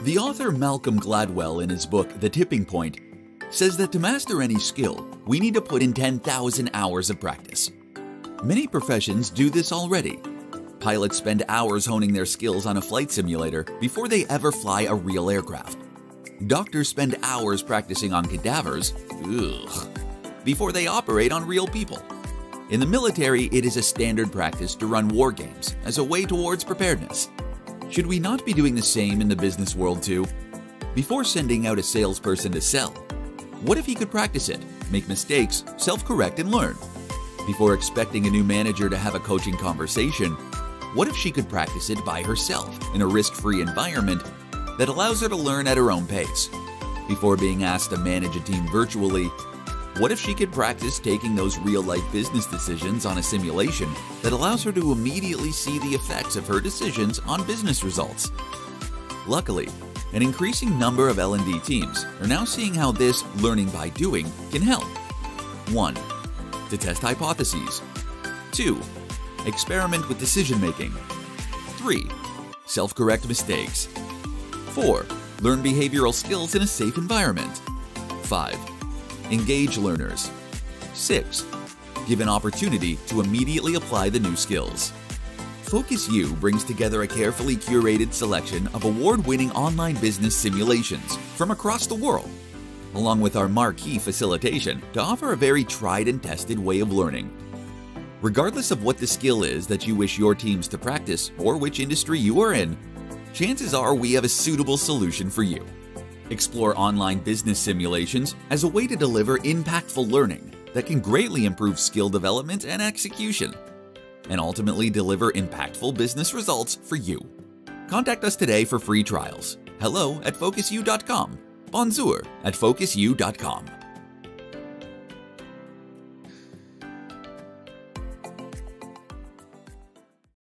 The author Malcolm Gladwell, in his book The Tipping Point, says that to master any skill, we need to put in 10,000 hours of practice. Many professions do this already. Pilots spend hours honing their skills on a flight simulator before they ever fly a real aircraft. Doctors spend hours practicing on cadavers before they operate on real people. In the military, it is a standard practice to run war games as a way towards preparedness. Should we not be doing the same in the business world too? Before sending out a salesperson to sell, what if he could practice it, make mistakes, self-correct, and learn? Before expecting a new manager to have a coaching conversation, what if she could practice it by herself in a risk-free environment that allows her to learn at her own pace? Before being asked to manage a team virtually, what if she could practice taking those real-life business decisions on a simulation that allows her to immediately see the effects of her decisions on business results? Luckily, an increasing number of L&D teams are now seeing how this learning by doing can help. 1. To test hypotheses. 2. Experiment with decision-making. 3. Self-correct mistakes. 4. Learn behavioral skills in a safe environment. 5. Engage learners. 6. Give an opportunity to immediately apply the new skills. FocusU brings together a carefully curated selection of award-winning online business simulations from across the world, along with our marquee facilitation to offer a very tried and tested way of learning. Regardless of what the skill is that you wish your teams to practice or which industry you are in, chances are we have a suitable solution for you. Explore online business simulations as a way to deliver impactful learning that can greatly improve skill development and execution, and ultimately deliver impactful business results for you. Contact us today for free trials. Hello@focusu.com. Bonjour@focusu.com.